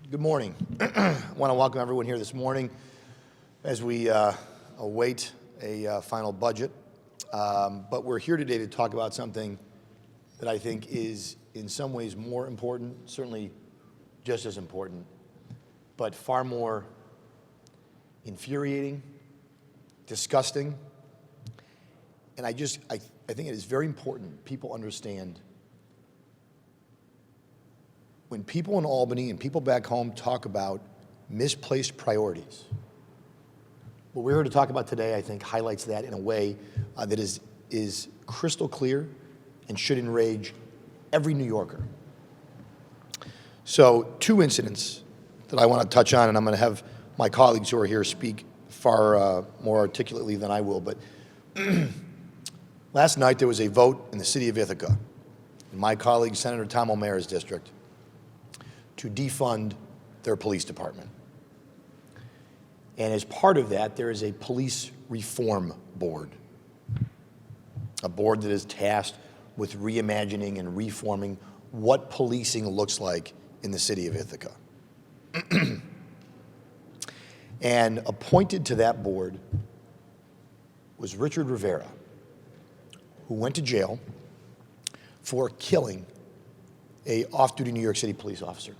Good morning. I want to welcome everyone here this morning as we await a final budget. But we're here today to talk about something that I think is in some ways more important, certainly just as important, but far more infuriating, disgusting. And I think it is very important people understand when people in Albany and people back home talk about misplaced priorities. What we're here to talk about today, I think, highlights that in a way that is crystal clear and should enrage every New Yorker. So, two incidents that I want to touch on, and I'm going to have my colleagues who are here speak far more articulately than I will. But last night there was a vote in the city of Ithaca, in my colleague Senator Tom O'Mara's district, to defund their police department. And as part of that, there is a police reform board, a board that is tasked with reimagining and reforming what policing looks like in the city of Ithaca. And appointed to that board was Richard Rivera, who went to jail for killing an off-duty New York City police officer.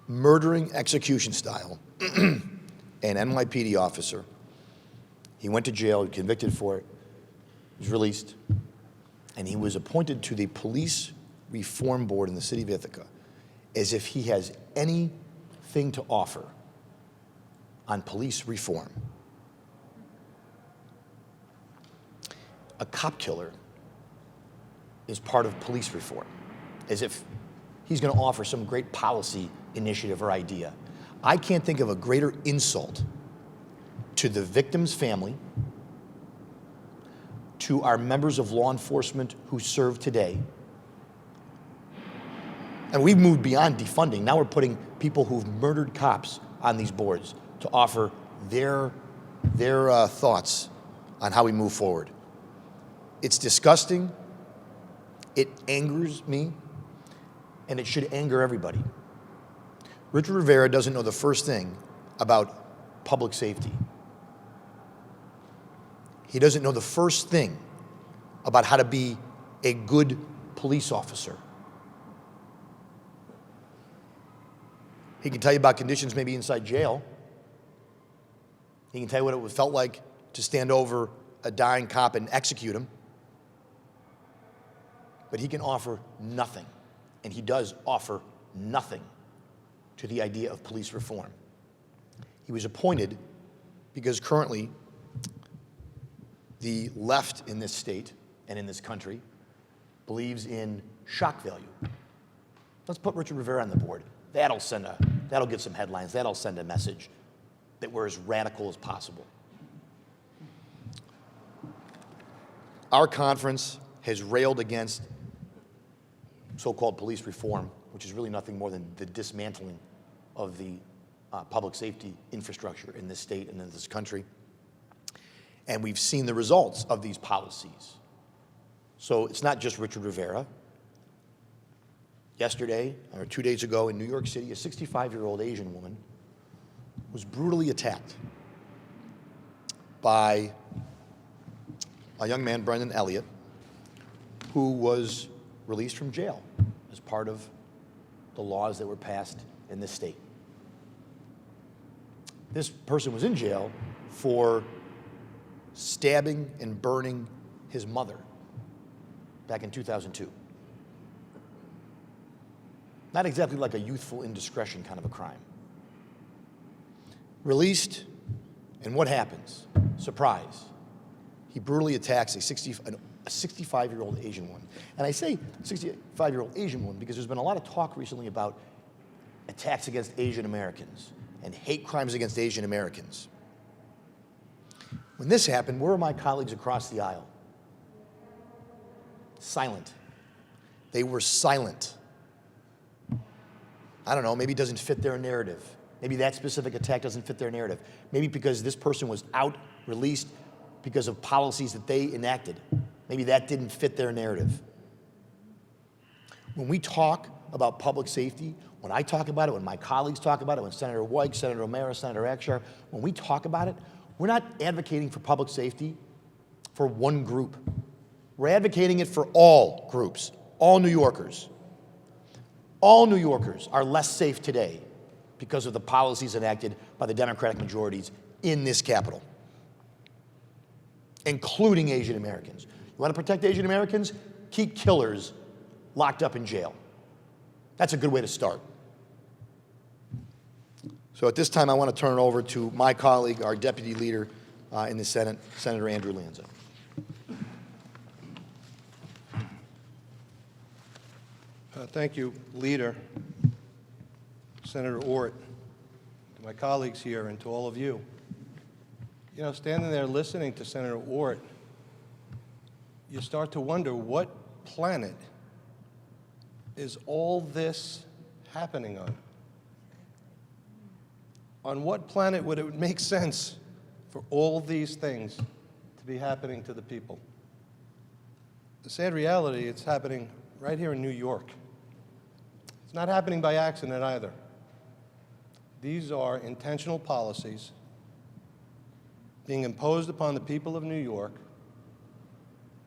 Murdering execution style, an NYPD officer. He went to jail, convicted for it, was released, and he was appointed to the police reform board in the city of Ithaca as if he has anything to offer on police reform. A cop killer is part of police reform, as if he's going to offer some great policy initiative or idea. I can't think of a greater insult to the victim's family, to our members of law enforcement who serve today. And we've moved beyond defunding. Now we're putting people who've murdered cops on these boards to offer their thoughts on how we move forward. It's disgusting. It angers me. And it should anger everybody. Richard Rivera doesn't know the first thing about public safety. He doesn't know the first thing about how to be a good police officer. He can tell you about conditions maybe inside jail. He can tell you what it felt like to stand over a dying cop and execute him. But he can offer nothing. And he does offer nothing to the idea of police reform. He was appointed because currently the left in this state and in this country believes in shock value. Let's put Richard Rivera on the board. That'll get some headlines. That'll send a message that we're as radical as possible. Our conference has railed against so-called police reform, which is really nothing more than the dismantling of the public safety infrastructure in this state and in this country. And we've seen the results of these policies. So it's not just Richard Rivera. Yesterday, or 2 days ago in New York City, a 65-year-old Asian woman was brutally attacked by a young man, Brendan Elliott, who was released from jail as part of the laws that were passed in this state. This person was in jail for stabbing and burning his mother back in 2002. Not exactly like a youthful indiscretion kind of a crime. Released, and what happens? Surprise. He brutally attacks a 65-year-old Asian woman. And I say 65-year-old Asian woman because there's been a lot of talk recently about attacks against Asian Americans and hate crimes against Asian Americans. When this happened, where were my colleagues across the aisle? Silent. They were silent. I don't know, maybe it doesn't fit their narrative. Maybe that specific attack doesn't fit their narrative. Maybe because this person was out, released because of policies that they enacted. Maybe that didn't fit their narrative. When we talk about public safety, when I talk about it, when my colleagues talk about it, when Senator White, Senator O'Mara, Senator Akshar, when we talk about it, we're not advocating for public safety for one group. We're advocating it for all groups, all New Yorkers. All New Yorkers are less safe today because of the policies enacted by the Democratic majorities in this Capitol, including Asian Americans. You want to protect Asian Americans? Keep killers locked up in jail. That's a good way to start. So at this time, I want to turn it over to my colleague, our deputy leader in the Senate, Senator Andrew Lanza. Thank you, Leader, Senator Ort, to my colleagues here, and to all of you. You know, standing there listening to Senator Ort, you start to wonder, what planet is all this happening on? On what planet would it make sense for all these things to be happening to the people? The sad reality, it's happening right here in New York. It's not happening by accident either. These are intentional policies being imposed upon the people of New York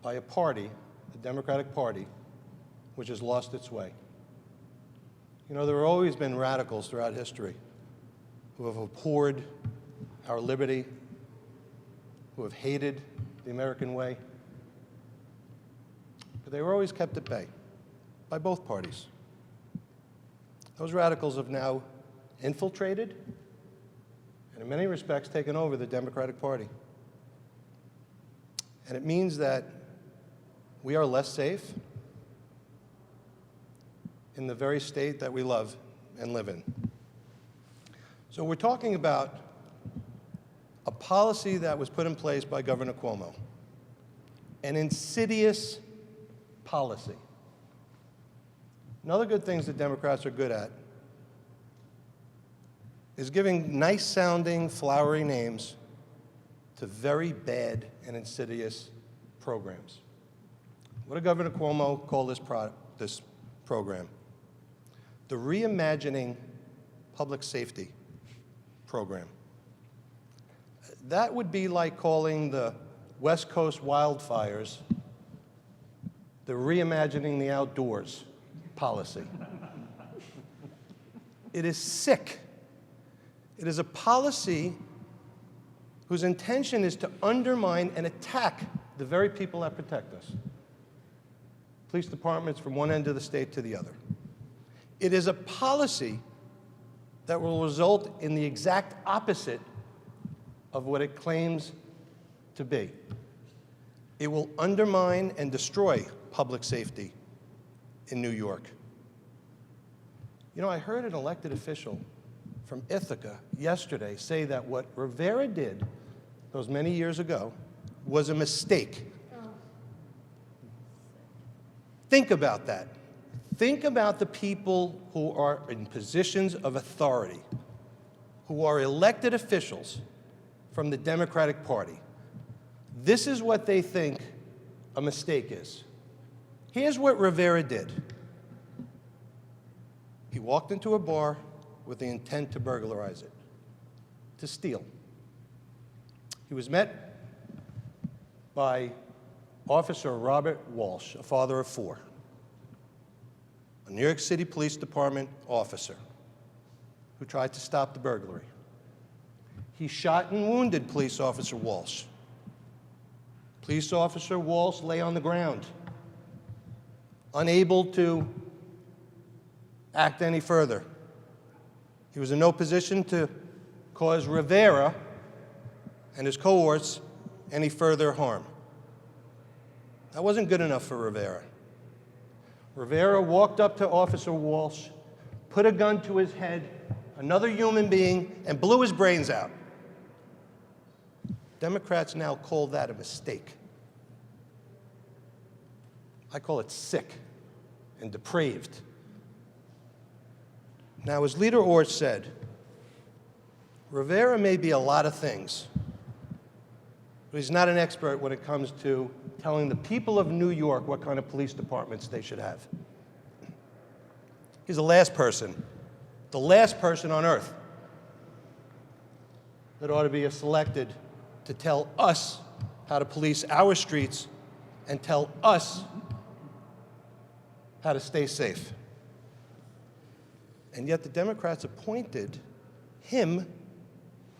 by a party, the Democratic Party, which has lost its way. You know, there have always been radicals throughout history who have abhorred our liberty, who have hated the American way, but they were always kept at bay by both parties. Those radicals have now infiltrated and in many respects taken over the Democratic Party. And it means that we are less safe in the very state that we love and live in. So we're talking about a policy that was put in place by Governor Cuomo, an insidious policy. Another good things that Democrats are good at is giving nice-sounding, flowery names to very bad and insidious programs. What did Governor Cuomo call this program? The Reimagining Public Safety Program. That would be like calling the West Coast wildfires the Reimagining the Outdoors policy. It is sick. It is a policy whose intention is to undermine and attack the very people that protect us. Police departments from one end of the state to the other. It is a policy that will result in the exact opposite of what it claims to be. It will undermine and destroy public safety in New York. You know, I heard an elected official from Ithaca yesterday say that what Rivera did those many years ago was a mistake. Think about that. Think about the people who are in positions of authority, who are elected officials from the Democratic Party. This is what they think a mistake is. Here's what Rivera did. He walked into a bar with the intent to burglarize it, to steal. He was met by Officer Robert Walsh, a father of four, a New York City Police Department officer who tried to stop the burglary. He shot and wounded Police Officer Walsh. Police Officer Walsh lay on the ground, unable to act any further. He was in no position to cause Rivera and his cohorts any further harm. That wasn't good enough for Rivera. Rivera walked up to Officer Walsh, put a gun to his head, another human being, and blew his brains out. Democrats now call that a mistake. I call it sick and depraved. Now, as Leader Ort said, Rivera may be a lot of things, but he's not an expert when it comes to telling the people of New York what kind of police departments they should have. He's the last person on earth that ought to be selected to tell us how to police our streets and tell us how to stay safe. And yet the Democrats appointed him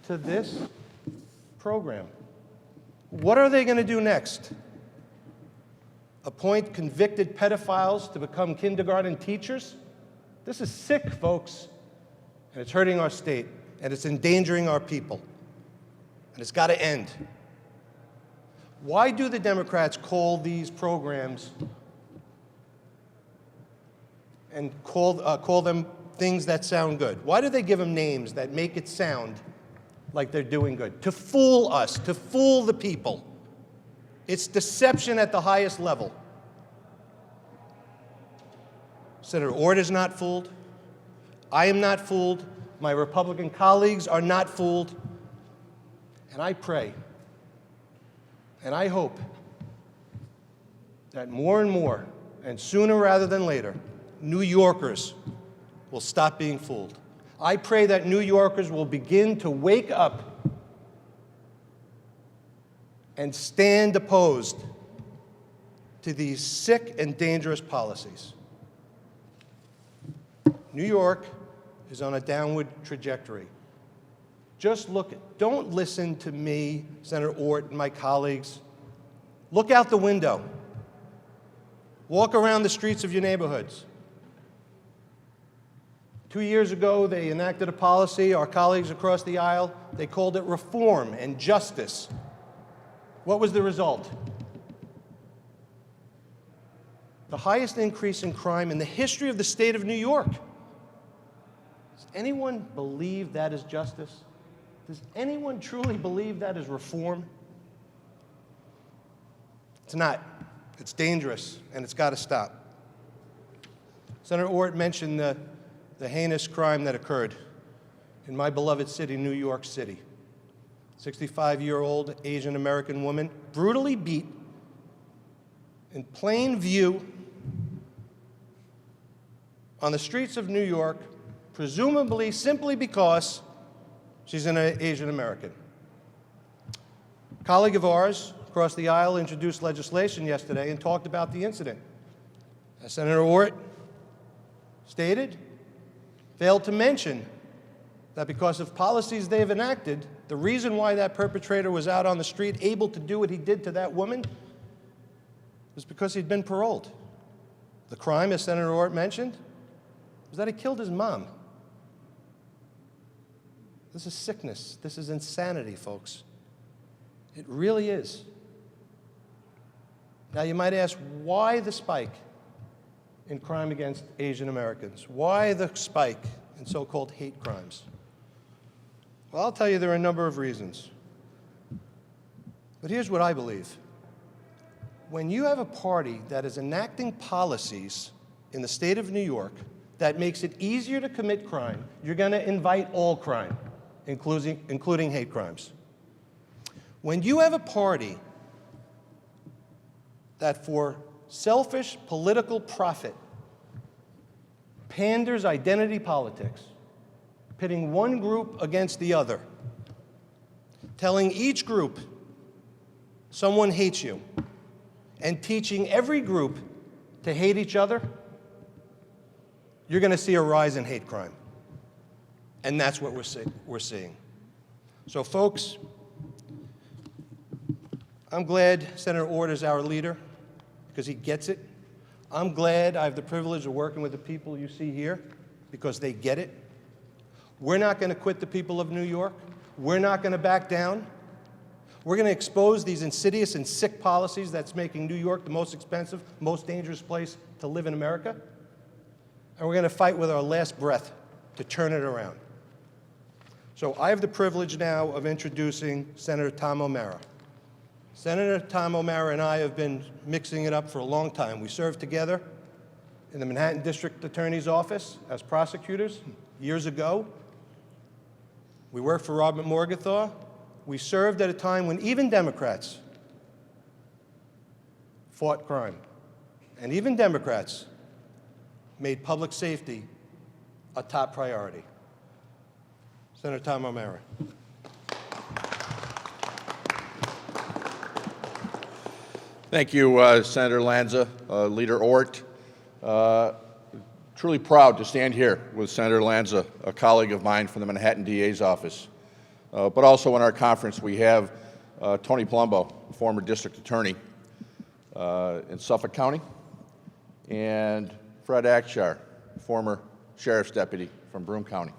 to this program. What are they going to do next? Appoint convicted pedophiles to become kindergarten teachers? This is sick, folks, and it's hurting our state, and it's endangering our people, and it's got to end. Why do the Democrats call these programs and call them things that sound good? Why do they give them names that make it sound like they're doing good? To fool us, to fool the people. It's deception at the highest level. Senator Ord is not fooled. I am not fooled. My Republican colleagues are not fooled. And I pray, and I hope that more and more, and sooner rather than later, New Yorkers will stop being fooled. I pray that New Yorkers will begin to wake up and stand opposed to these sick and dangerous policies. New York is on a downward trajectory. Just look, don't listen to me, Senator Ort, and my colleagues. Look out the window. Walk around the streets of your neighborhoods. 2 years ago, they enacted a policy, our colleagues across the aisle, they called it reform and justice. What was the result? The highest increase in crime in the history of the state of New York. Does anyone believe that is justice? Does anyone truly believe that is reform? It's not. It's dangerous, and it's got to stop. Senator Ort mentioned the heinous crime that occurred in my beloved city, New York City. 65-year-old Asian American woman brutally beat in plain view on the streets of New York, presumably simply because she's an Asian American. A colleague of ours across the aisle introduced legislation yesterday and talked about the incident. As Senator Ort stated, failed to mention that because of policies they've enacted, the reason why that perpetrator was out on the street able to do what he did to that woman was because he'd been paroled. The crime, as Senator Ort mentioned, was that he killed his mom. This is sickness. This is insanity, folks. It really is. Now, you might ask, why the spike in crime against Asian Americans? Why the spike in so-called hate crimes? Well, I'll tell you there are a number of reasons. But here's what I believe. When you have a party that is enacting policies in the state of New York that makes it easier to commit crime, you're going to invite all crime, including hate crimes. When you have a party that for selfish political profit panders identity politics, pitting one group against the other, telling each group someone hates you, and teaching every group to hate each other, you're going to see a rise in hate crime. And that's what we're seeing. So, folks, I'm glad Senator Ort is our leader because he gets it. I'm glad I have the privilege of working with the people you see here because they get it. We're not going to quit the people of New York. We're not going to back down. We're going to expose these insidious and sick policies that's making New York the most expensive, most dangerous place to live in America. And we're going to fight with our last breath to turn it around. So I have the privilege now of introducing Senator Tom O'Mara. Senator Tom O'Mara and I have been mixing it up for a long time. We served together in the Manhattan District Attorney's Office as prosecutors years ago. We worked for Robert Morgenthau. We served at a time when even Democrats fought crime. And even Democrats made public safety a top priority. Senator Tom O'Mara. Thank you, Senator Lanza, Leader Ort. Truly proud to stand here with Senator Lanza, a colleague of mine from the Manhattan DA's office. But also in our conference, we have Tony Palumbo, former district attorney in Suffolk County, and Fred Akshar, former sheriff's deputy from Broome County.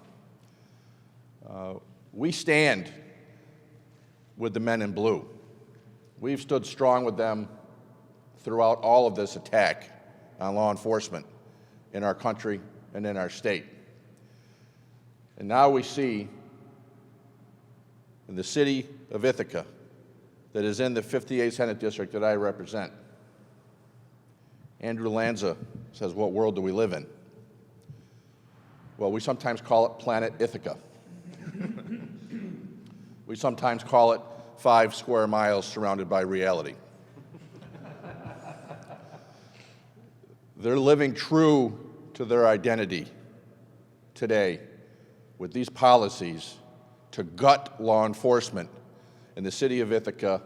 We stand with the men in blue. We've stood strong with them throughout all of this attack on law enforcement in our country and in our state. And now we see in the city of Ithaca, that is in the 58th Senate District that I represent, Andrew Lanza says, what world do we live in? Well, we sometimes call it Planet Ithaca. We sometimes call it 5 square miles surrounded by reality. They're living true to their identity today with these policies to gut law enforcement in the city of Ithaca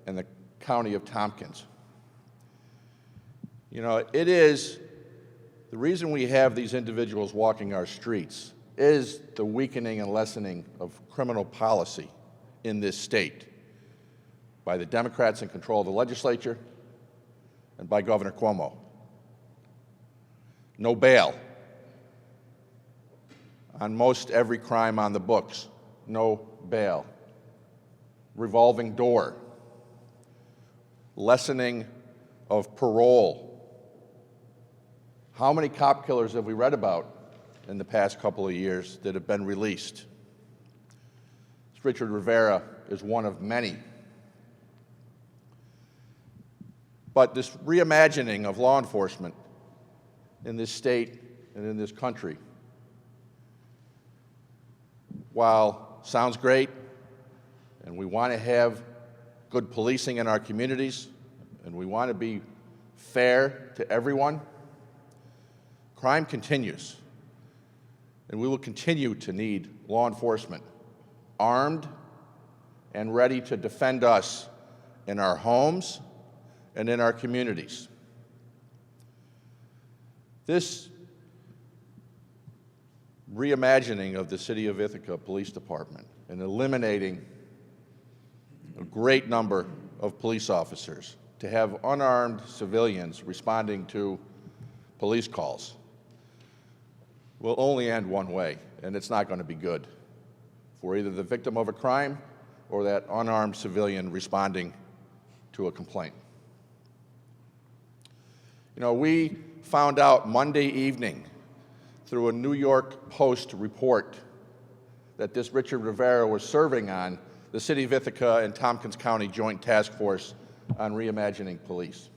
and the county of Tompkins. You know, it is the reason we have these individuals walking our streets is the weakening and lessening of criminal policy in this state by the Democrats in control of the legislature and by Governor Cuomo. No bail on most every crime on the books. No bail. Revolving door. Lessening of parole. How many cop killers have we read about in the past couple of years that have been released? Richard Rivera is one of many. But this reimagining of law enforcement in this state and in this country, while sounds great, and we want to have good policing in our communities, and we want to be fair to everyone, crime continues. And we will continue to need law enforcement armed and ready to defend us in our homes and in our communities. This reimagining of the City of Ithaca Police Department and eliminating a great number of police officers to have unarmed civilians responding to police calls will only end one way, and it's not going to be good for either the victim of a crime or that unarmed civilian responding to a complaint. You know, we found out Monday evening through a New York Post report that this Richard Rivera was serving on the City of Ithaca and Tompkins County Joint Task Force on Reimagining Police.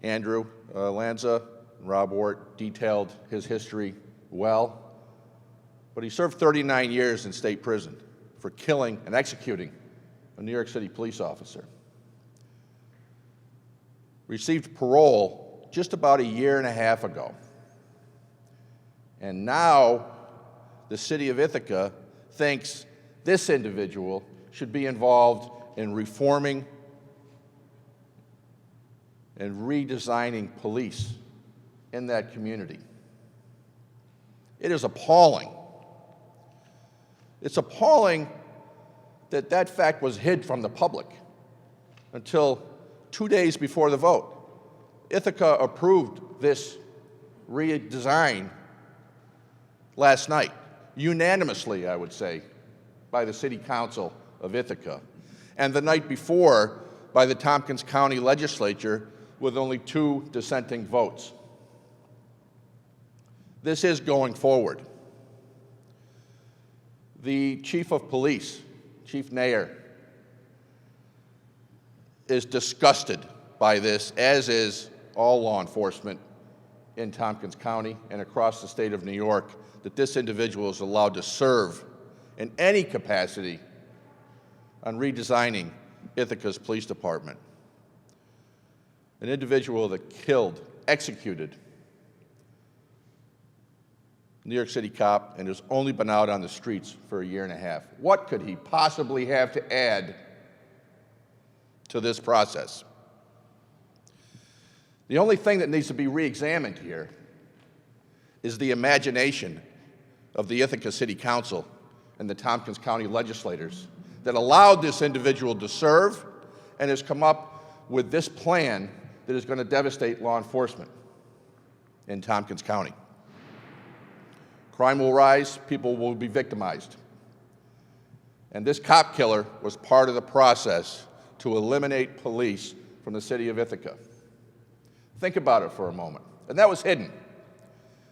Andrew Lanza and Rob Ort detailed his history well, but he served 39 years in state prison for killing and executing a New York City police officer. Received parole just about a year and a half ago. And now the City of Ithaca thinks this individual should be involved in reforming and redesigning police in that community. It is appalling. It's appalling that that fact was hid from the public until 2 days before the vote. Ithaca approved this redesign last night, unanimously, I would say, by the City Council of Ithaca, and the night before by the Tompkins County Legislature with only 2 dissenting votes. This is going forward. The Chief of Police, Chief Nair, is disgusted by this, as is all law enforcement in Tompkins County and across the state of New York, that this individual is allowed to serve in any capacity on redesigning Ithaca's police department. An individual that killed, executed New York City cop, and has only been out on the streets for a year and a half. What could he possibly have to add to this process? The only thing that needs to be re-examined here is the imagination of the Ithaca City Council and the Tompkins County legislators that allowed this individual to serve and has come up with this plan that is going to devastate law enforcement in Tompkins County. Crime will rise, people will be victimized. And this cop killer was part of the process to eliminate police from the city of Ithaca. Think about it for a moment. And that was hidden.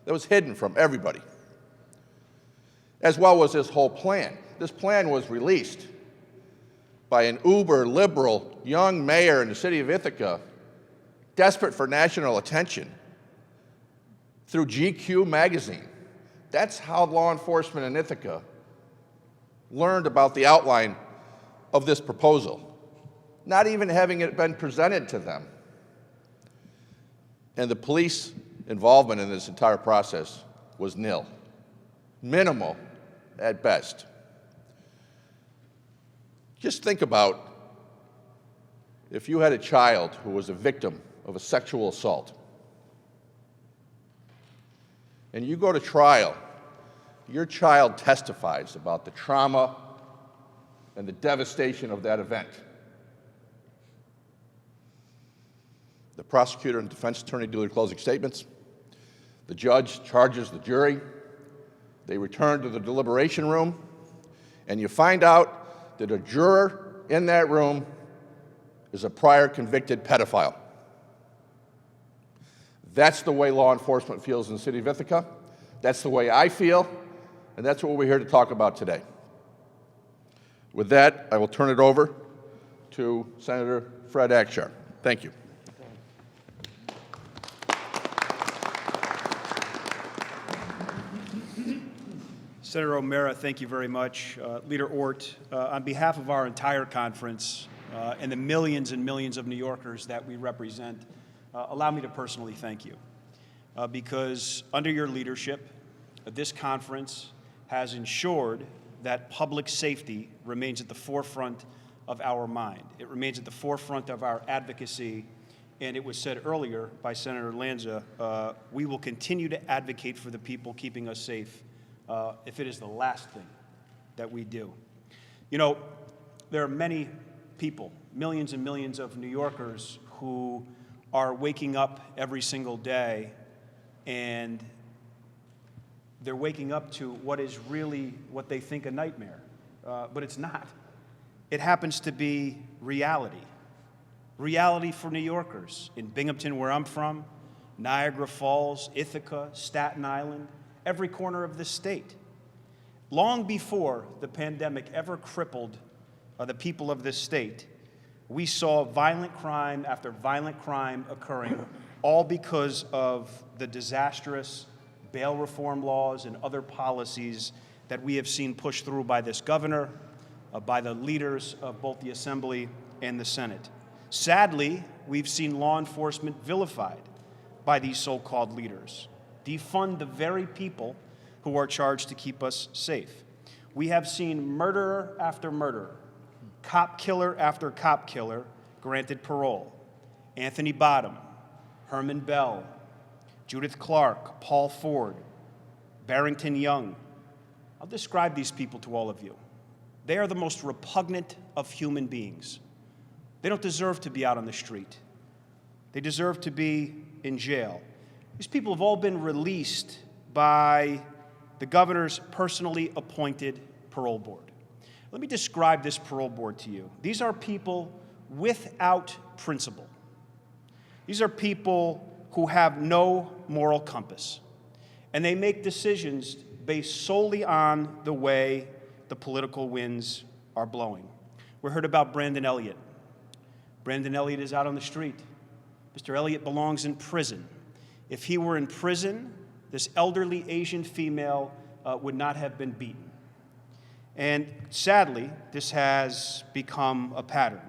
That was hidden from everybody. As well was this whole plan. This plan was released by an uber liberal young mayor in the city of Ithaca, desperate for national attention, through GQ magazine. That's how law enforcement in Ithaca learned about the outline of this proposal, not even having it been presented to them. And the police involvement in this entire process was nil, minimal at best. Just think about if you had a child who was a victim of a sexual assault, and you go to trial, your child testifies about the trauma and the devastation of that event. The prosecutor and defense attorney do their closing statements. The judge charges the jury. They return to the deliberation room, and you find out that a juror in that room is a prior convicted pedophile. That's the way law enforcement feels in the city of Ithaca. That's the way I feel, and that's what we're here to talk about today. With that, I will turn it over to Senator Fred Akshar. Thank you. Senator O'Mara, thank you very much. Leader Ort, on behalf of our entire conference and the millions and millions of New Yorkers that we represent, allow me to personally thank you. Because under your leadership, this conference has ensured that public safety remains at the forefront of our mind. It remains at the forefront of our advocacy. And it was said earlier by Senator Lanza, we will continue to advocate for the people keeping us safe if it is the last thing that we do. You know, there are many people, millions and millions of New Yorkers who are waking up every single day, and they're waking up to what is really what they think a nightmare, but it's not. It happens to be reality. Reality for New Yorkers in Binghamton, where I'm from, Niagara Falls, Ithaca, Staten Island, every corner of this state. Long before the pandemic ever crippled the people of this state, we saw violent crime after violent crime occurring, all because of the disastrous bail reform laws and other policies that we have seen pushed through by this governor, by the leaders of both the Assembly and the Senate. Sadly, we've seen law enforcement vilified by these so-called leaders, defund the very people who are charged to keep us safe. We have seen murderer after murderer, cop killer after cop killer granted parole. Anthony Bottom, Herman Bell, Judith Clark, Paul Ford, Barrington Young. I'll describe these people to all of you. They are the most repugnant of human beings. They don't deserve to be out on the street. They deserve to be in jail. These people have all been released by the governor's personally appointed parole board. Let me describe this parole board to you. These are people without principle. These are people who have no moral compass, and they make decisions based solely on the way the political winds are blowing. We heard about Brandon Elliott. Brandon Elliott is out on the street. Mr. Elliott belongs in prison. If he were in prison, this elderly Asian female would not have been beaten. And sadly, this has become a pattern.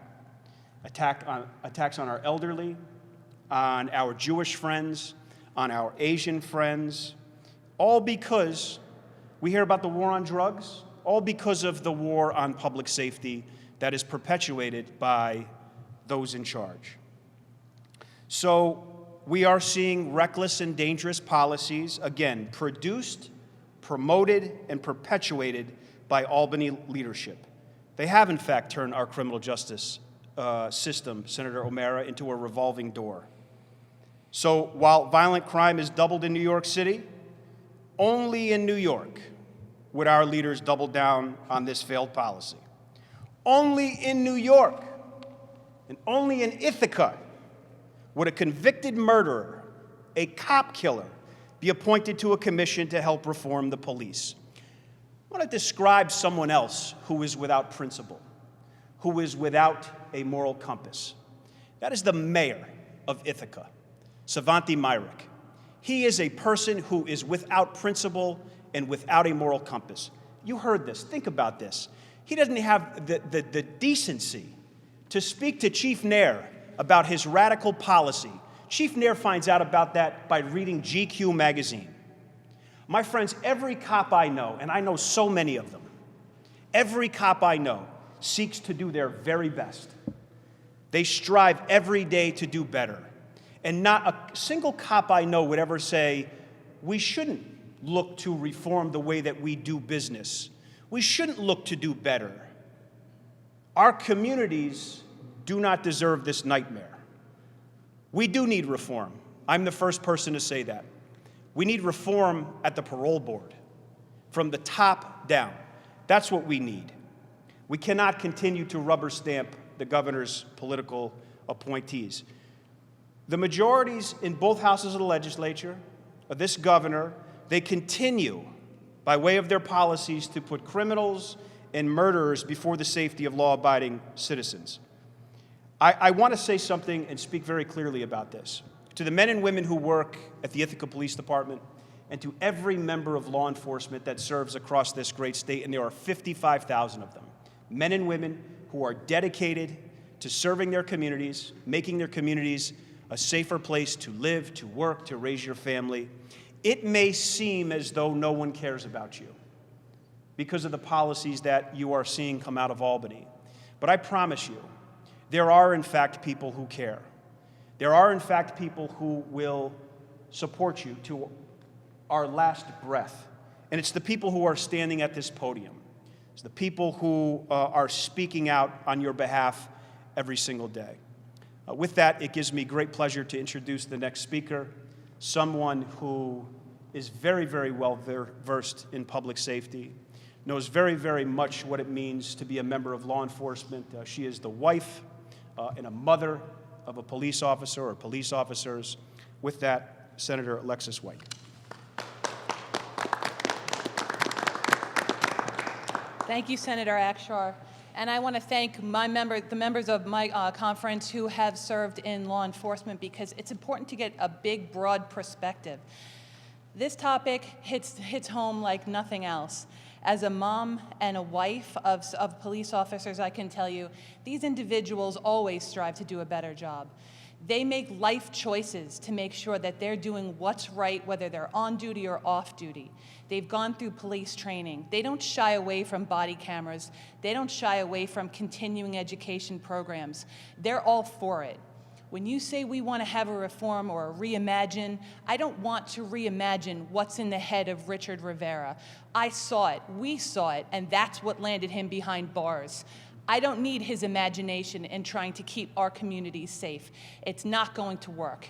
Attacks on our elderly, on our Jewish friends, on our Asian friends, all because we hear about the war on drugs, all because of the war on public safety that is perpetuated by those in charge. So we are seeing reckless and dangerous policies, again, produced, promoted, and perpetuated by Albany leadership. They have, in fact, turned our criminal justice system, Senator O'Mara, into a revolving door. So while violent crime has doubled in New York City, only in New York would our leaders double down on this failed policy. Only in New York and only in Ithaca would a convicted murderer, a cop killer, be appointed to a commission to help reform the police. I want to describe someone else who is without principle, who is without a moral compass. That is the mayor of Ithaca, Savanti Myrick. He is a person who is without principle and without a moral compass. You heard this. Think about this. He doesn't have the decency to speak to Chief Nair about his radical policy. Chief Nair finds out about that by reading GQ magazine. My friends, every cop I know, and I know so many of them, every cop I know seeks to do their very best. They strive every day to do better. And not a single cop I know would ever say, we shouldn't look to reform the way that we do business. We shouldn't look to do better. Our communities do not deserve this nightmare. We do need reform. I'm the first person to say that. We need reform at the parole board, from the top down. That's what we need. We cannot continue to rubber stamp the governor's political appointees. The majorities in both houses of the legislature, of this governor, they continue, by way of their policies, to put criminals and murderers before the safety of law-abiding citizens. I want to say something and speak very clearly about this. To the men and women who work at the Ithaca Police Department, and to every member of law enforcement that serves across this great state, and there are 55,000 of them, men and women who are dedicated to serving their communities, making their communities a safer place to live, to work, to raise your family. It may seem as though no one cares about you because of the policies that you are seeing come out of Albany. But I promise you, there are, in fact, people who care. There are, in fact, people who will support you to our last breath. And it's the people who are standing at this podium. It's the people who are speaking out on your behalf every single day. With that, it gives me great pleasure to introduce the next speaker, someone who is very, very well versed in public safety, knows very, very much what it means to be a member of law enforcement. She is the wife and a mother of a police officer or police officers. With that, Senator Alexis White. Thank you, Senator Akshar. And I want to thank the members of my conference who have served in law enforcement, because it's important to get a big, broad perspective. This topic hits home like nothing else. As a mom and a wife of police officers, I can tell you, these individuals always strive to do a better job. They make life choices to make sure that they're doing what's right, whether they're on duty or off duty. They've gone through police training. They don't shy away from body cameras. They don't shy away from continuing education programs. They're all for it. When you say we want to have a reform or a reimagine, I don't want to reimagine what's in the head of Richard Rivera. I saw it, we saw it, and that's what landed him behind bars. I don't need his imagination in trying to keep our communities safe. It's not going to work.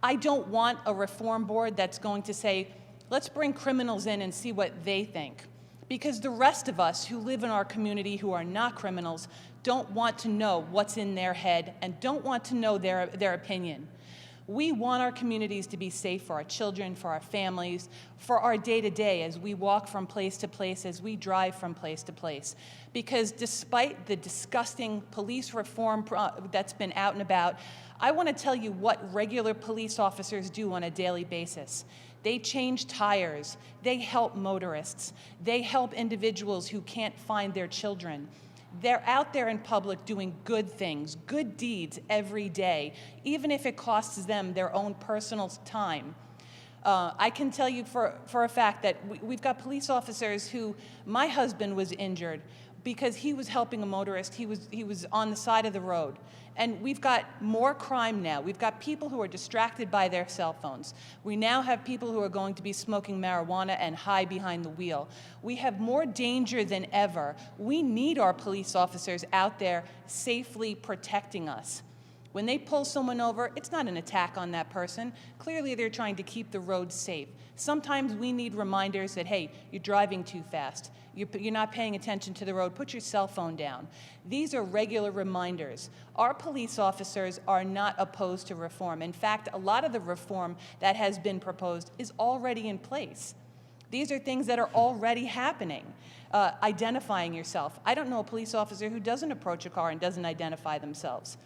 I don't want a reform board that's going to say, let's bring criminals in and see what they think. Because the rest of us who live in our community who are not criminals don't want to know what's in their head and don't want to know their opinion. We want our communities to be safe for our children, for our families, for our day-to-day as we walk from place to place, as we drive from place to place. Because despite the disgusting police reform that's been out and about, I want to tell you what regular police officers do on a daily basis. They change tires, they help motorists, they help individuals who can't find their children. They're out there in public doing good things, good deeds every day, even if it costs them their own personal time. I can tell you for a fact that we've got police officers who, my husband was injured because he was helping a motorist. He was on the side of the road. And we've got more crime now. We've got people who are distracted by their cell phones. We now have people who are going to be smoking marijuana and high behind the wheel. We have more danger than ever. We need our police officers out there safely protecting us. When they pull someone over, it's not an attack on that person. Clearly, they're trying to keep the road safe. Sometimes we need reminders that, hey, you're driving too fast. You're not paying attention to the road. Put your cell phone down. These are regular reminders. Our police officers are not opposed to reform. In fact, a lot of the reform that has been proposed is already in place. These are things that are already happening. Identifying yourself. I don't know a police officer who doesn't approach a car and doesn't identify themselves.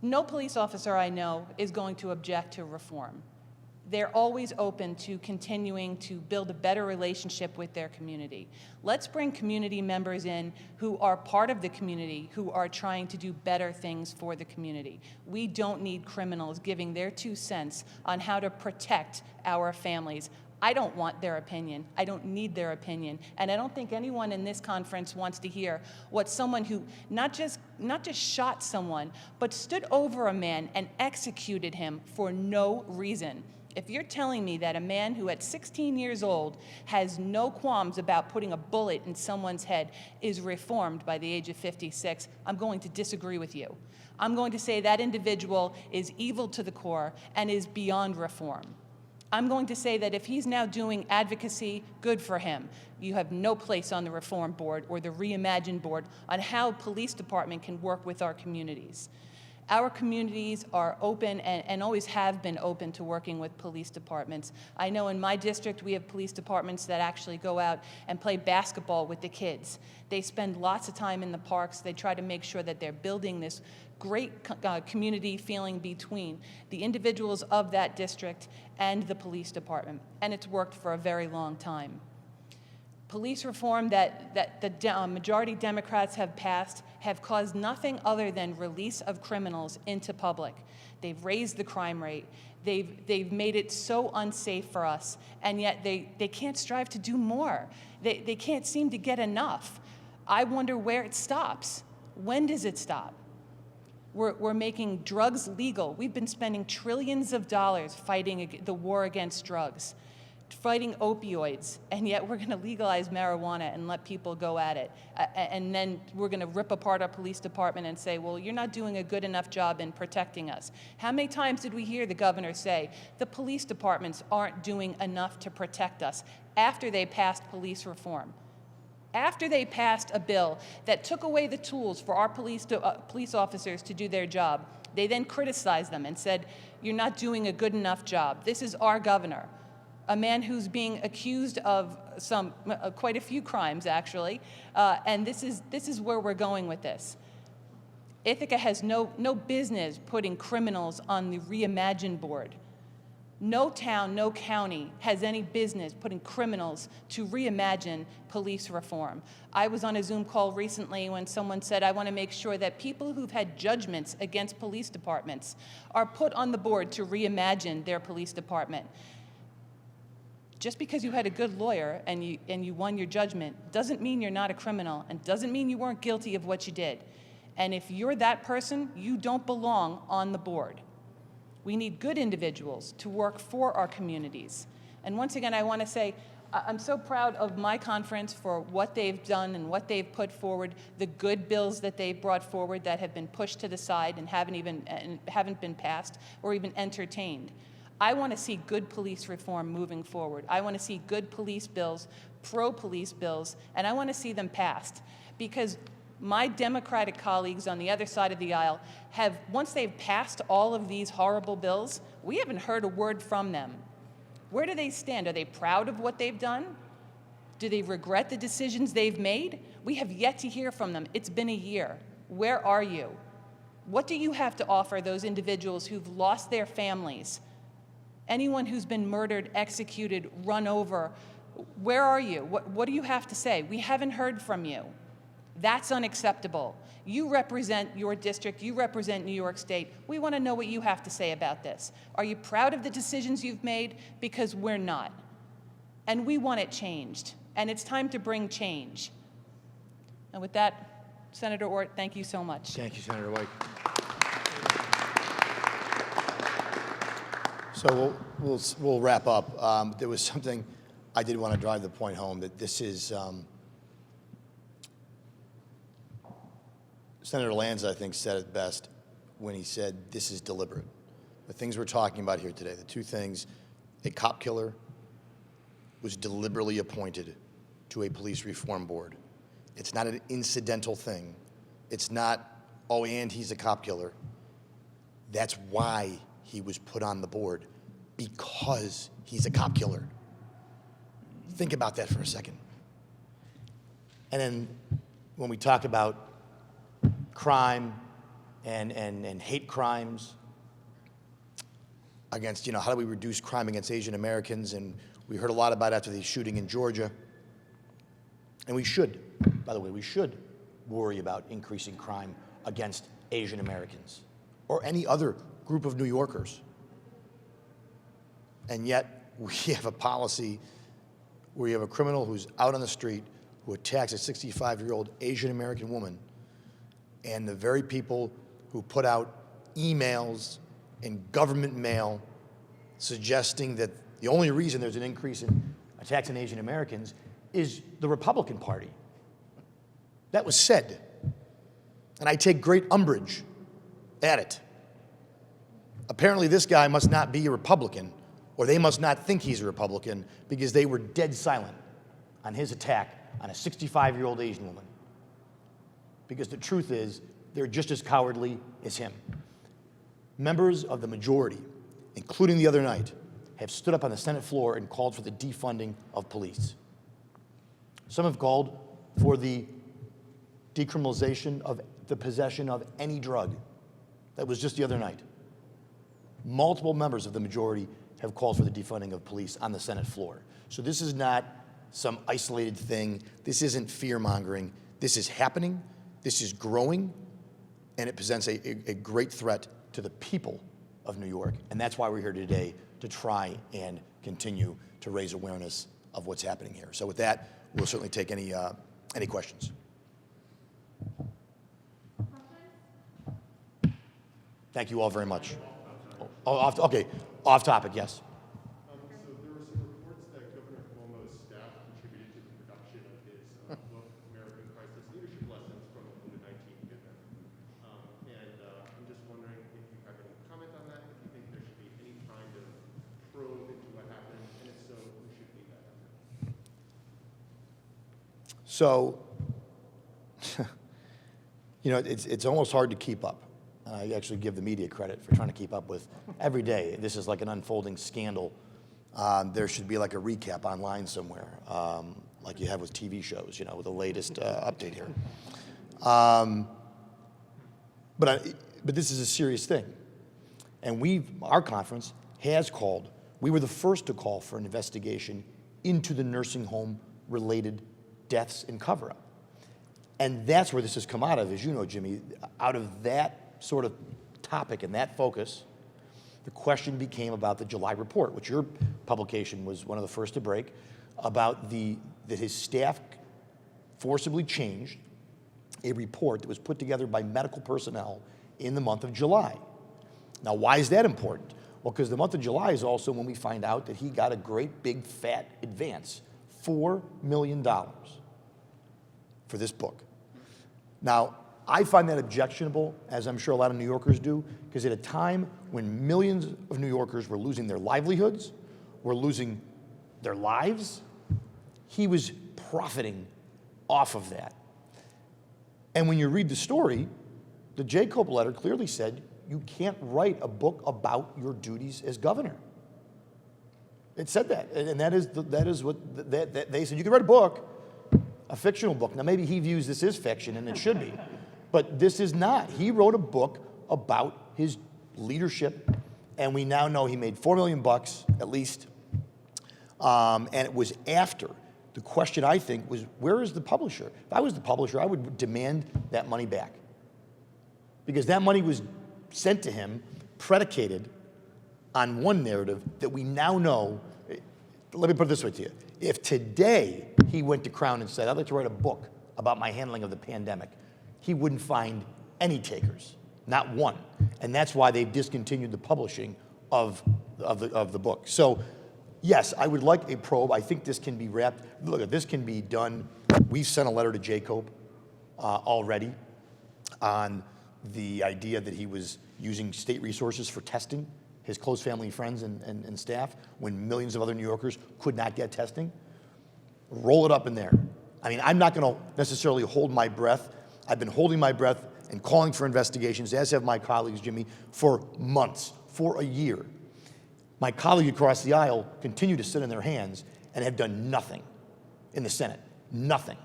No police officer I know is going to object to reform. They're always open to continuing to build a better relationship with their community. Let's bring community members in who are part of the community, who are trying to do better things for the community. We don't need criminals giving their 2 cents on how to protect our families. I don't want their opinion. I don't need their opinion. And I don't think anyone in this conference wants to hear what someone who not just shot someone, but stood over a man and executed him for no reason. If you're telling me that a man who at 16 years old has no qualms about putting a bullet in someone's head is reformed by the age of 56, I'm going to disagree with you. I'm going to say that individual is evil to the core and is beyond reform. I'm going to say that if he's now doing advocacy, good for him. You have no place on the reform board or the Reimagine board on how police department can work with our communities. Our communities are open and always have been open to working with police departments. I know in my district we have police departments that actually go out and play basketball with the kids. They spend lots of time in the parks. They try to make sure that they're building this great community feeling between the individuals of that district and the police department. And it's worked for a very long time. Police reform that the majority Democrats have passed have caused nothing other than release of criminals into public. They've raised the crime rate. They've made it so unsafe for us, and yet they can't strive to do more. They can't seem to get enough. I wonder where it stops. When does it stop? We're making drugs legal. We've been spending trillions of dollars fighting the war against drugs, fighting opioids, and yet we're going to legalize marijuana and let people go at it. And then we're going to rip apart our police department and say, well, you're not doing a good enough job in protecting us. How many times did we hear the governor say, the police departments aren't doing enough to protect us after they passed police reform? After they passed a bill that took away the tools for our police officers to do their job, they then criticized them and said, you're not doing a good enough job. This is our governor, a man who's being accused of quite a few crimes, actually, and this is where we're going with this. Ithaca has no business putting criminals on the Reimagine board. No town, no county has any business putting criminals to reimagine police reform. I was on a Zoom call recently when someone said, I want to make sure that people who've had judgments against police departments are put on the board to reimagine their police department. Just because you had a good lawyer and you won your judgment doesn't mean you're not a criminal and doesn't mean you weren't guilty of what you did. And if you're that person, you don't belong on the board. We need good individuals to work for our communities. And once again, I want to say, I'm so proud of my conference for what they've done and what they've put forward, the good bills that they've brought forward that have been pushed to the side and haven't been passed or even entertained. I want to see good police reform moving forward. I want to see good police bills, pro-police bills, and I want to see them passed. Because my Democratic colleagues on the other side of the aisle have, once they've passed all of these horrible bills, we haven't heard a word from them. Where do they stand? Are they proud of what they've done? Do they regret the decisions they've made? We have yet to hear from them. It's been a year. Where are you? What do you have to offer those individuals who've lost their families? Anyone who's been murdered, executed, run over, where are you? What do you have to say? We haven't heard from you. That's unacceptable. You represent your district, you represent New York State. We want to know what you have to say about this. Are you proud of the decisions you've made? Because we're not. And we want it changed. And it's time to bring change. And with that, Senator Ort, thank you so much. Thank you, Senator White. So we'll wrap up. There was something I did want to drive the point home that this is, Senator Lanza, I think, said it best when he said this is deliberate. The things we're talking about here today, the two things, a cop killer was deliberately appointed to a police reform board. It's not an incidental thing. It's not, oh, and he's a cop killer. That's why he was put on the board, because he's a cop killer. Think about that for a second. And then when we talk about crime and hate crimes against, how do we reduce crime against Asian Americans? And we heard a lot about after the shooting in Georgia. And we should, by the way, we should worry about increasing crime against Asian Americans or any other group of New Yorkers. And yet we have a policy where you have a criminal who's out on the street who attacks a 65-year-old Asian American woman, and the very people who put out emails and government mail suggesting that the only reason there's an increase in attacks on Asian Americans is the Republican Party. That was said. And I take great umbrage at it. Apparently this guy must not be a Republican, or they must not think he's a Republican, because they were dead silent on his attack on a 65-year-old Asian woman. Because the truth is, they're just as cowardly as him. Members of the majority, including the other night, have stood up on the Senate floor and called for the defunding of police. Some have called for the decriminalization of the possession of any drug. That was just the other night. Multiple members of the majority have called for the defunding of police on the Senate floor. So this is not some isolated thing. This isn't fear-mongering. This is happening. This is growing. And it presents a great threat to the people of New York. And that's why we're here today, to try and continue to raise awareness of what's happening here. So with that, we'll certainly take any questions. Thank you all very much. Okay, off topic, yes. So there were some reports that Governor Cuomo's staff contributed to the production of his book, American Crisis Leadership Lessons from the COVID-19 Commitment. I'm just wondering if you have any comment on that, if you think there should be any kind of probe into what happened, and if so, who should be that? So, it's almost hard to keep up. I actually give the media credit for trying to keep up with every day. This is like an unfolding scandal. There should be like a recap online somewhere, like you have with TV shows, with the latest update here. But this is a serious thing. And our conference has called, we were the first to call for an investigation into the nursing home related deaths and cover-up. And that's where this has come out of, as you know, Jimmy, out of that sort of topic and that focus, the question became about the July report, which your publication was one of the first to break, about that his staff forcibly changed a report that was put together by medical personnel in the month of July. Now, why is that important? Well, because the month of July is also when we find out that he got a great big fat advance, $4 million for this book. Now, I find that objectionable, as I'm sure a lot of New Yorkers do, because at a time when millions of New Yorkers were losing their livelihoods, were losing their lives, he was profiting off of that. And when you read the story, the Jacob letter clearly said, you can't write a book about your duties as governor. It said that, and that is what they said. You can write a book, a fictional book. Now, maybe he views this as fiction, and it should be. But this is not. He wrote a book about his leadership, and we now know he made $4 million at least. And it was after The question, I think, was where is the publisher? If I was the publisher, I would demand that money back. Because that money was sent to him predicated on one narrative that we now know. Let me put it this way to you. If today he went to Crown and said, I'd like to write a book about my handling of the pandemic, he wouldn't find any takers, not one. And that's why they've discontinued the publishing of the book. So, yes, I would like a probe. I think this can be wrapped. Look, this can be done. We've sent a letter to Jacob already on the idea that he was using state resources for testing his close family and friends and staff when millions of other New Yorkers could not get testing. Roll it up in there. I mean, I'm not going to necessarily hold my breath. I've been holding my breath and calling for investigations, as have my colleagues, Jimmy, for months, for a year. My colleague across the aisle continue to sit in their hands and have done nothing in the Senate. Nothing.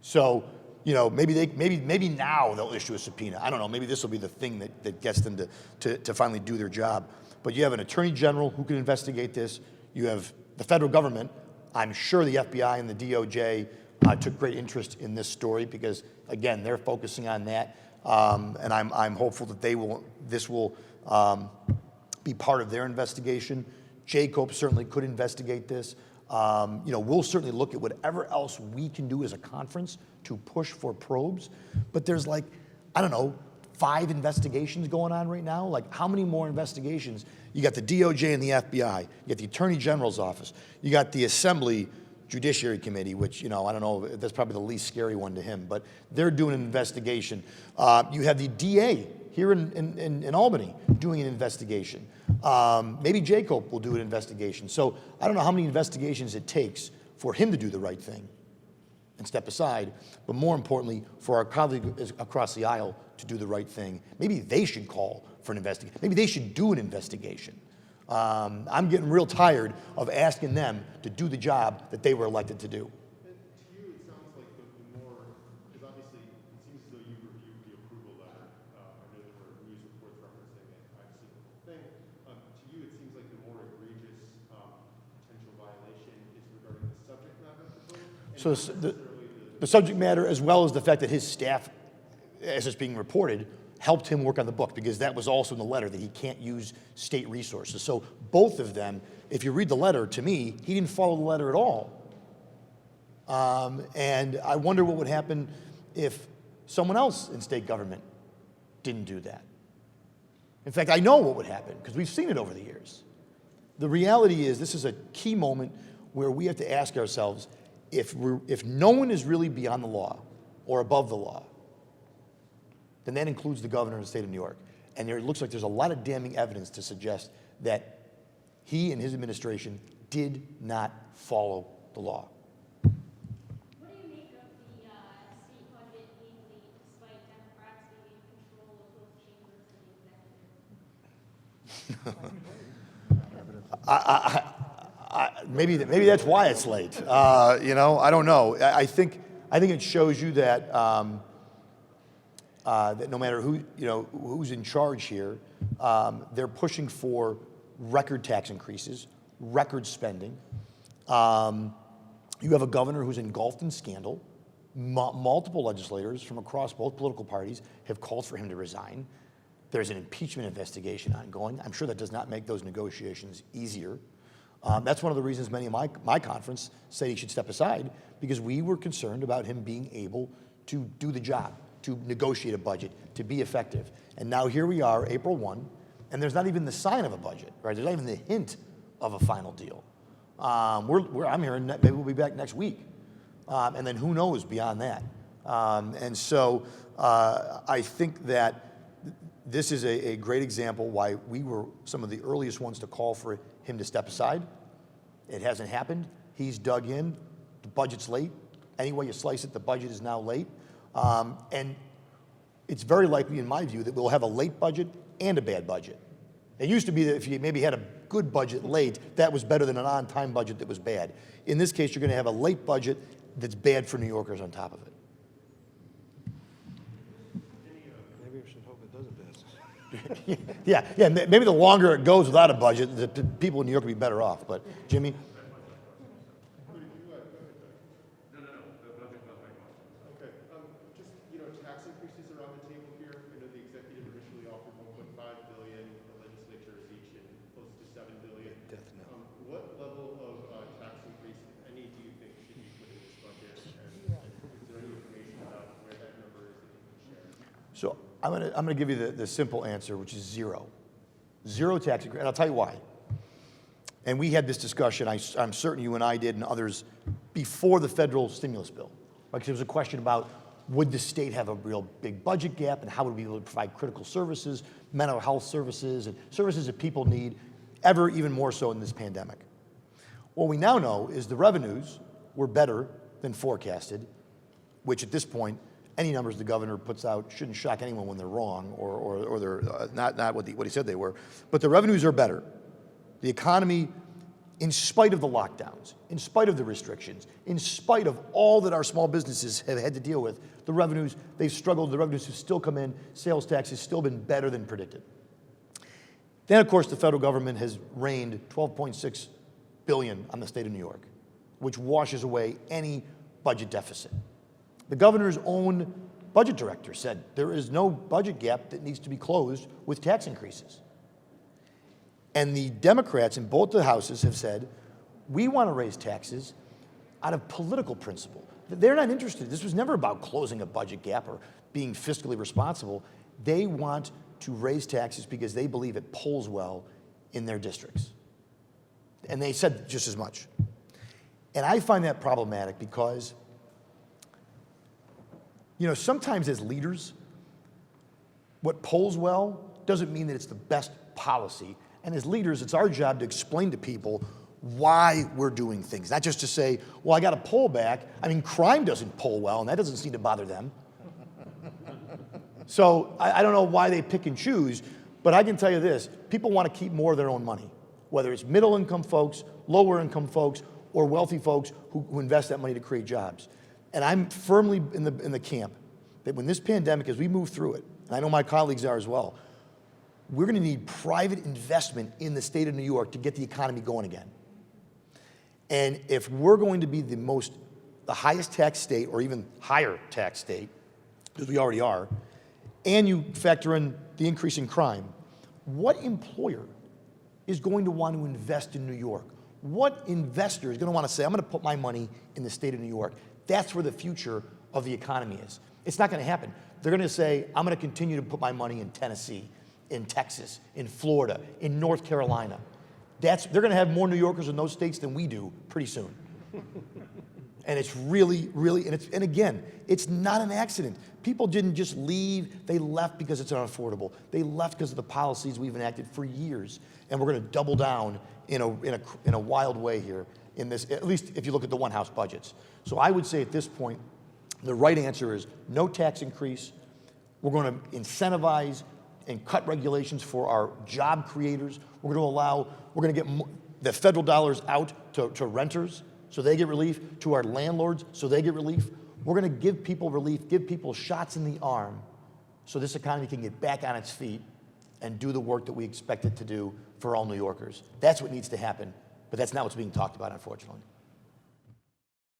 So, you know, maybe now they'll issue a subpoena. I don't know. Maybe this will be the thing that gets them to finally do their job. But you have an attorney general who can investigate this. You have the federal government. I'm sure the FBI and the DOJ took great interest in this story because, again, they're focusing on that. And I'm hopeful that this will be part of their investigation. Jacob certainly could investigate this. You know, we'll certainly look at whatever else we can do as a conference to push for probes. But there's like, I don't know, 5 investigations going on right now. Like, how many more investigations? You got the DOJ and the FBI. You got the Attorney General's office. You got the Assembly Judiciary Committee, which, you know, I don't know, that's probably the least scary one to him, but they're doing an investigation. You have the DA here in Albany doing an investigation. Maybe Jacob will do an investigation. So I don't know how many investigations it takes for him to do the right thing and step aside, but more importantly, for our colleague across the aisle to do the right thing. Maybe they should call for an investigation. Maybe they should do an investigation. I'm getting real tired of asking them to do the job that they were elected to do. And to you, it sounds like the more, because obviously it seems as though you reviewed the approval letter. I know there were news reports referencing it. I've seen the whole thing. To you, it seems like the more egregious potential violation is regarding the subject matter of the vote. So the subject matter, as well as the fact that his staff, as it's being reported, helped him work on the book, because that was also in the letter that he can't use state resources. So both of them, if you read the letter, to me, he didn't follow the letter at all. And I wonder what would happen if someone else in state government didn't do that. In fact, I know what would happen, because we've seen it over the years. The reality is this is a key moment where we have to ask ourselves, if no one is really beyond the law or above the law, then that includes the governor of the state of New York. And it looks like there's a lot of damning evidence to suggest that he and his administration did not follow the law. What do you make of the state budget being leaked despite Democrats being in control of both chambers and the executive? Maybe that's why it's late. You know, I don't know. I think it shows you that that no matter who's in charge here, they're pushing for record tax increases, record spending. You have a governor who's engulfed in scandal. Multiple legislators from across both political parties have called for him to resign. There's an impeachment investigation ongoing. I'm sure that does not make those negotiations easier. That's one of the reasons many of my conference said he should step aside, because we were concerned about him being able to do the job, to negotiate a budget, to be effective. And now here we are, April 1, and there's not even the sign of a budget, right? There's not even the hint of a final deal. I'm hearing that maybe we'll be back next week. And then who knows beyond that. And so I think that this is a great example why we were some of the earliest ones to call for him to step aside. It hasn't happened. He's dug in. The budget's late. Any way you slice it, the budget is now late. And it's very likely, in my view, that we'll have a late budget and a bad budget. It used to be that if you maybe had a good budget late, that was better than an on-time budget that was bad. In this case, you're going to have a late budget that's bad for New Yorkers on top of it. Maybe we should hope it doesn't pass. Yeah. Maybe the longer it goes without a budget, the people in New York will be better off. But Jimmy? I'm gonna give you the simple answer, which is zero. Zero tax increase, and I'll tell you why. And we had this discussion, I'm certain you and I did and others, before the federal stimulus bill. Because there was a question about, would the state have a real big budget gap, and how would we be able to provide critical services, mental health services, and services that people need, ever even more so in this pandemic. What we now know is the revenues were better than forecasted, which at this point, any numbers the governor puts out shouldn't shock anyone when they're wrong or they're not what he said they were. But the revenues are better. The economy, in spite of the lockdowns, in spite of the restrictions, in spite of all that our small businesses have had to deal with, the revenues, they've struggled, the revenues have still come in, sales tax has still been better than predicted. Then, of course, the federal government has rained $12.6 billion on the state of New York, which washes away any budget deficit. The governor's own budget director said there is no budget gap that needs to be closed with tax increases. And the Democrats in both the houses have said, we want to raise taxes out of political principle. They're not interested. This was never about closing a budget gap or being fiscally responsible. They want to raise taxes because they believe it polls well in their districts. And they said just as much. And I find that problematic because, you know, sometimes as leaders, what polls well doesn't mean that it's the best policy. And as leaders, it's our job to explain to people why we're doing things, not just to say, well, I got to poll back. I mean, crime doesn't poll well, and that doesn't seem to bother them. So I don't know why they pick and choose, but I can tell you this, people want to keep more of their own money, whether it's middle-income folks, lower-income folks, or wealthy folks who invest that money to create jobs. And I'm firmly in the camp that when this pandemic, as we move through it, and I know my colleagues are as well, we're going to need private investment in the state of New York to get the economy going again. And if we're going to be the highest tax state or even higher tax state, because we already are, and you factor in the increase in crime, what employer is going to want to invest in New York? What investor is going to want to say, I'm going to put my money in the state of New York? That's where the future of the economy is. It's not going to happen. They're going to say, I'm going to continue to put my money in Tennessee, in Texas, in Florida, in North Carolina. They're going to have more New Yorkers in those states than we do pretty soon. And it's really, and again, it's not an accident. People didn't just leave, they left because it's unaffordable. They left because of the policies we've enacted for years. And we're going to double down in a wild way here in this, at least if you look at the one-house budgets. So I would say at this point, the right answer is no tax increase. We're going to incentivize and cut regulations for our job creators. We're going to get the federal dollars out to renters so they get relief, to our landlords so they get relief. We're going to give people relief, give people shots in the arm so this economy can get back on its feet and do the work that we expect it to do for all New Yorkers. That's what needs to happen, but that's not what's being talked about, unfortunately.